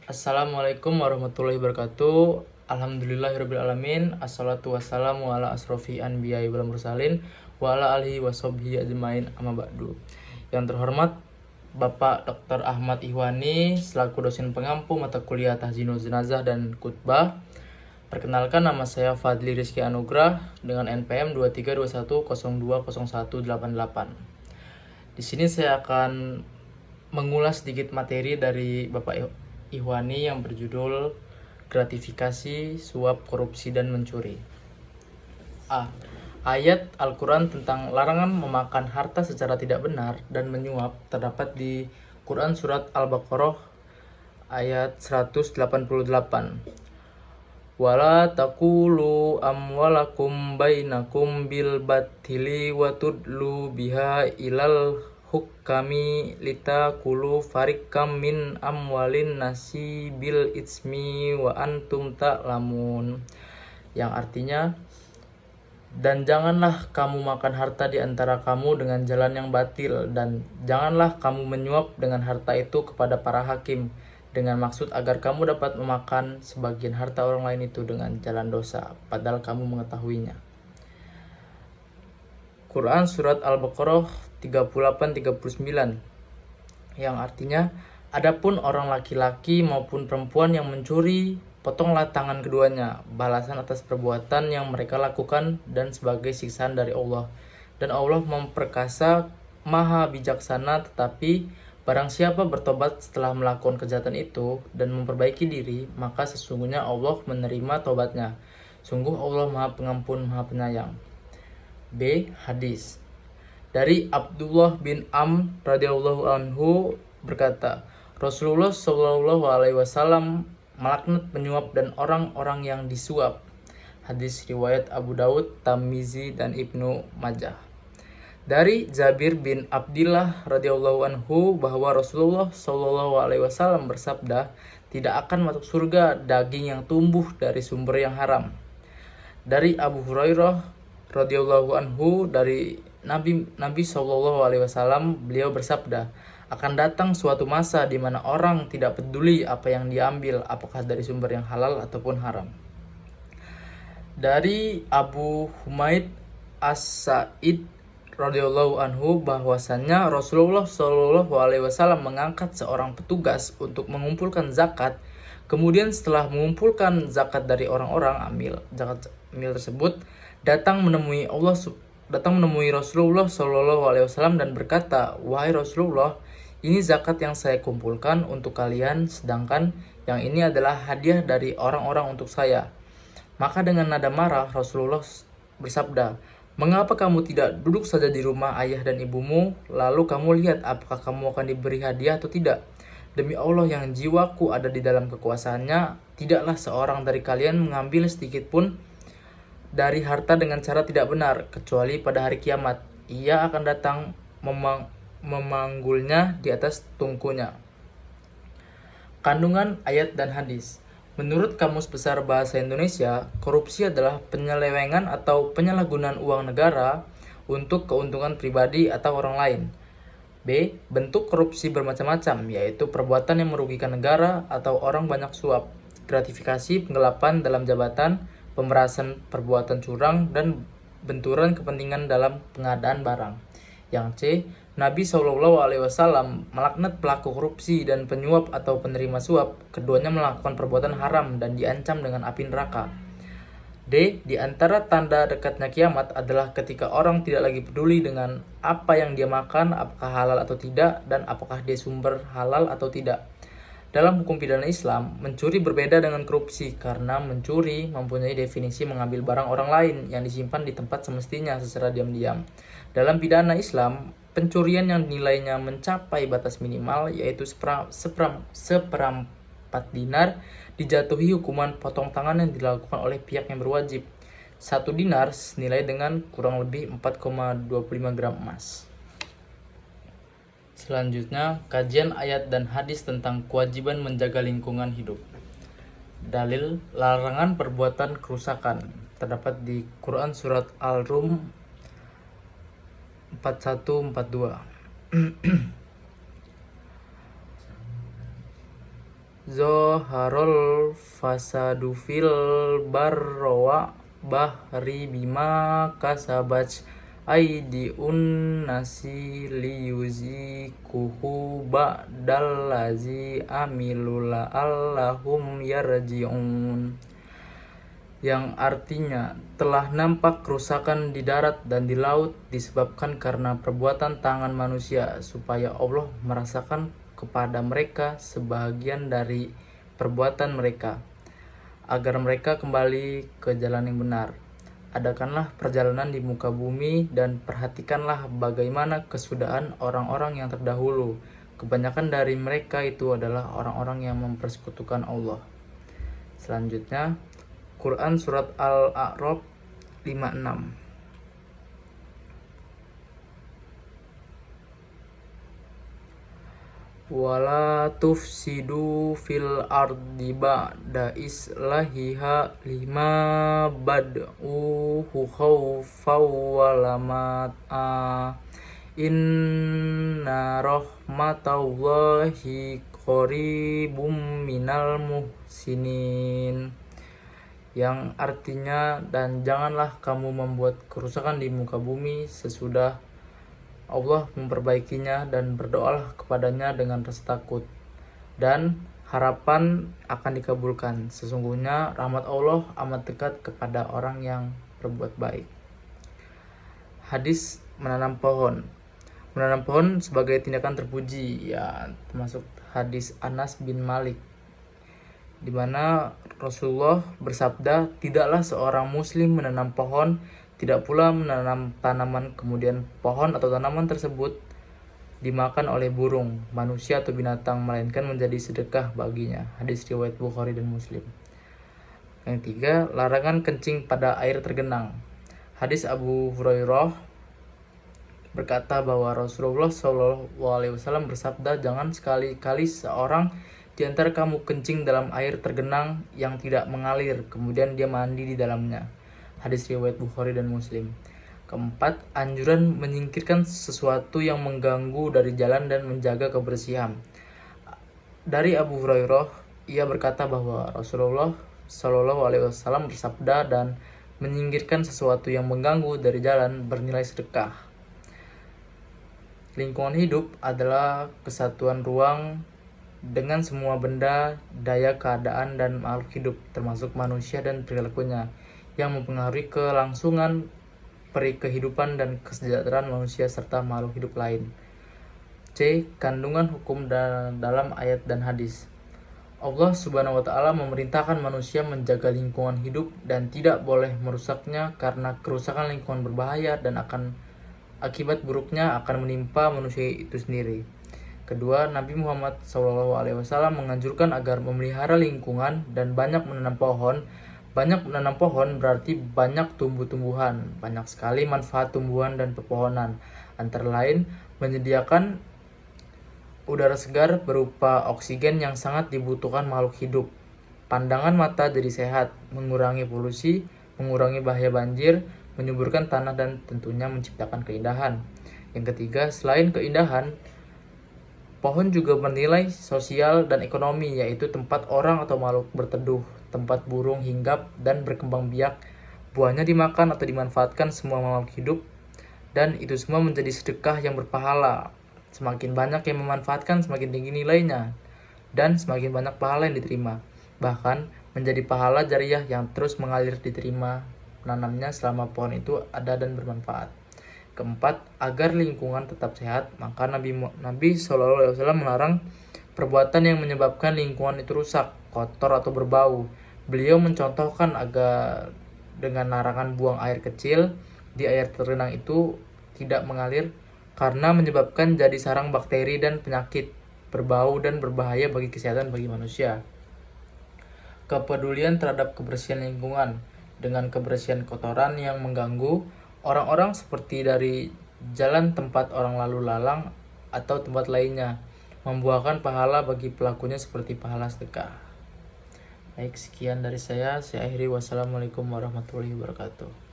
Assalamualaikum warahmatullahi wabarakatuh. Alhamdulillahirrabbilalamin. Assalatu wassalamu ala asrofi anbiya'i wal mursalin wa ala alihi wa sahbihi ajmain amma ba'du. Yang terhormat Bapak Dr. Ahmad Ihwani selaku dosen pengampu mata kuliah Tahzinul Jenazah dan Khutbah. Perkenalkan, nama saya Fadli Rizky Anugrah dengan NPM 2321020188. Di sini saya akan mengulas sedikit materi dari Bapak Ihwani yang berjudul gratifikasi, suap, korupsi, dan mencuri. A. Ayat Al-Quran tentang larangan memakan harta secara tidak benar dan menyuap terdapat di Quran Surat Al-Baqarah ayat 188. Wala taqulu amwalakum bainakum bil batili wa tudlu biha ilal hukami litakulu farikam min amwalin nasi bil ismi wa antum ta'lamun, yang artinya, dan janganlah kamu makan harta di antara kamu dengan jalan yang batil, dan janganlah kamu menyuap dengan harta itu kepada para hakim dengan maksud agar kamu dapat memakan sebagian harta orang lain itu dengan jalan dosa, padahal kamu mengetahuinya. Quran Surat Al-Baqarah 38-39, yang artinya, adapun orang laki-laki maupun perempuan yang mencuri, potonglah tangan keduanya, balasan atas perbuatan yang mereka lakukan dan sebagai siksaan dari Allah. Dan Allah memperkasa, maha bijaksana. Tetapi barang siapa bertobat setelah melakukan kejahatan itu dan memperbaiki diri, maka sesungguhnya Allah menerima tobatnya. Sungguh Allah maha pengampun, maha penyayang. B. Hadis dari Abdullah bin Amr radhiyallahu anhu berkata, Rasulullah Shallallahu alaihi wasallam melaknat penyuap dan orang-orang yang disuap. Hadis riwayat Abu Daud, Tirmizi, dan Ibnu Majah. Dari Jabir bin Abdillah radhiyallahu anhu bahwa Rasulullah Shallallahu alaihi wasallam bersabda, tidak akan masuk surga daging yang tumbuh dari sumber yang haram. Dari Abu Hurairah radhiyallahu anhu dari Nabi Shallallahu alaihi wasallam, beliau bersabda, akan datang suatu masa di mana orang tidak peduli apa yang diambil, apakah dari sumber yang halal ataupun haram. Dari Abu Humaid As-Sa'id radhiyallahu anhu bahwasannya Rasulullah Shallallahu alaihi wasallam mengangkat seorang petugas untuk mengumpulkan zakat. Kemudian setelah mengumpulkan zakat dari orang-orang zakat amil tersebut, datang menemui Rasulullah Shallallahu alaihi wasallam dan berkata, wahai Rasulullah, ini zakat yang saya kumpulkan untuk kalian, sedangkan yang ini adalah hadiah dari orang-orang untuk saya. Maka dengan nada marah Rasulullah bersabda, mengapa kamu tidak duduk saja di rumah ayah dan ibumu, lalu kamu lihat apakah kamu akan diberi hadiah atau tidak? Demi Allah yang jiwaku ada di dalam kekuasaannya, tidaklah seorang dari kalian mengambil sedikit pun dari harta dengan cara tidak benar, kecuali pada hari kiamat ia akan datang memanggulnya di atas tungkunya. Kandungan ayat dan hadis. Menurut Kamus Besar Bahasa Indonesia, korupsi adalah penyelewengan atau penyalahgunaan uang negara untuk keuntungan pribadi atau orang lain. B. Bentuk korupsi bermacam-macam, yaitu perbuatan yang merugikan negara atau orang banyak suap, gratifikasi, penggelapan dalam jabatan, pemerasan, perbuatan curang, dan benturan kepentingan dalam pengadaan barang. Yang C. Nabi Shallallahu alaihi wasallam melaknat pelaku korupsi dan penyuap atau penerima suap. Keduanya melakukan perbuatan haram dan diancam dengan api neraka. D. Di antara tanda dekatnya kiamat adalah ketika orang tidak lagi peduli dengan apa yang dia makan, apakah halal atau tidak, dan apakah dia sumber halal atau tidak. Dalam hukum pidana Islam, mencuri berbeda dengan korupsi karena mencuri mempunyai definisi mengambil barang orang lain yang disimpan di tempat semestinya secara diam-diam. Dalam pidana Islam, pencurian yang nilainya mencapai batas minimal, yaitu seperempat dinar, dijatuhi hukuman potong tangan yang dilakukan oleh pihak yang berwajib. 1 dinar senilai dengan kurang lebih 4,25 gram emas. Selanjutnya, kajian ayat dan hadis tentang kewajiban menjaga lingkungan hidup. Dalil larangan perbuatan kerusakan terdapat di Quran Surat Al-Rum 41-42. Zoharul fasadu fil barwa bahri bima kasabat aidiun nasi liyuzikuhu ba'dal lazi amilula allahum yarji'un, yang artinya telah nampak kerusakan di darat dan di laut disebabkan karena perbuatan tangan manusia, supaya Allah merasakan kepada mereka sebahagian dari perbuatan mereka, agar mereka kembali ke jalan yang benar. Adakanlah perjalanan di muka bumi dan perhatikanlah bagaimana kesudahan orang-orang yang terdahulu. Kebanyakan dari mereka itu adalah orang-orang yang mempersekutukan Allah. Selanjutnya, Quran Surat Al-A'raf 56. Wala tufsidu fil ardi ba'da islahiha lima bad'uhu khawfaw walamata inna rahmatallahi qaribum minal muhsinin, yang artinya, dan janganlah kamu membuat kerusakan di muka bumi sesudah Allah memperbaikinya, dan berdoalah kepadanya dengan rasa takut dan harapan akan dikabulkan. Sesungguhnya rahmat Allah amat dekat kepada orang yang berbuat baik. Hadis menanam pohon. Menanam pohon sebagai tindakan terpuji, ya, termasuk hadis Anas bin Malik, di mana Rasulullah bersabda, tidaklah seorang muslim menanam pohon, tidak pula menanam tanaman kemudian pohon atau tanaman tersebut dimakan oleh burung, manusia atau binatang, melainkan menjadi sedekah baginya. Hadis riwayat Bukhari dan Muslim. Yang ketiga, larangan kencing pada air tergenang. Hadis Abu Hurairah berkata bahwa Rasulullah SAW bersabda, jangan sekali-kali seorang di antara kamu kencing dalam air tergenang yang tidak mengalir, kemudian dia mandi di dalamnya. Hadis riwayat Bukhari dan Muslim. Keempat, anjuran menyingkirkan sesuatu yang mengganggu dari jalan dan menjaga kebersihan. Dari Abu Hurairah, ia berkata bahwa Rasulullah SAW bersabda, dan menyingkirkan sesuatu yang mengganggu dari jalan bernilai sedekah. Lingkungan hidup adalah kesatuan ruang dengan semua benda, daya, keadaan, dan makhluk hidup, termasuk manusia dan perilakunya, yang mempengaruhi kelangsungan kehidupan dan kesejahteraan manusia serta makhluk hidup lain. C. Kandungan hukum dalam ayat dan hadis. Allah Subhanahu wa Ta'ala memerintahkan manusia menjaga lingkungan hidup dan tidak boleh merusaknya, karena kerusakan lingkungan berbahaya dan akibat buruknya akan menimpa manusia itu sendiri. Kedua, Nabi Muhammad SAW menganjurkan agar memelihara lingkungan dan banyak menanam pohon. Banyak menanam pohon berarti banyak tumbuh-tumbuhan, banyak sekali manfaat tumbuhan dan pepohonan, antara lain menyediakan udara segar berupa oksigen yang sangat dibutuhkan makhluk hidup. Pandangan mata jadi sehat, mengurangi polusi, mengurangi bahaya banjir, menyuburkan tanah, dan tentunya menciptakan keindahan. Yang ketiga, selain keindahan, pohon juga bernilai sosial dan ekonomi, yaitu tempat orang atau makhluk berteduh, tempat burung hinggap dan berkembang biak, buahnya dimakan atau dimanfaatkan semua makhluk hidup, dan itu semua menjadi sedekah yang berpahala. Semakin banyak yang memanfaatkan, semakin tinggi nilainya, dan semakin banyak pahala yang diterima. Bahkan menjadi pahala jariah yang terus mengalir diterima menanamnya selama pohon itu ada dan bermanfaat. Keempat, agar lingkungan tetap sehat, maka Nabi SAW melarang perbuatan yang menyebabkan lingkungan itu rusak, kotor, atau berbau. Beliau mencontohkan agar dengan larangan buang air kecil di air tergenang itu tidak mengalir, karena menyebabkan jadi sarang bakteri dan penyakit, berbau dan berbahaya bagi kesehatan bagi manusia. Kepedulian terhadap kebersihan lingkungan. Dengan kebersihan kotoran yang mengganggu orang-orang seperti dari jalan tempat orang lalu lalang atau tempat lainnya, membuahkan pahala bagi pelakunya seperti pahala sedekah. Baik, sekian dari saya akhiri. Wassalamualaikum warahmatullahi wabarakatuh.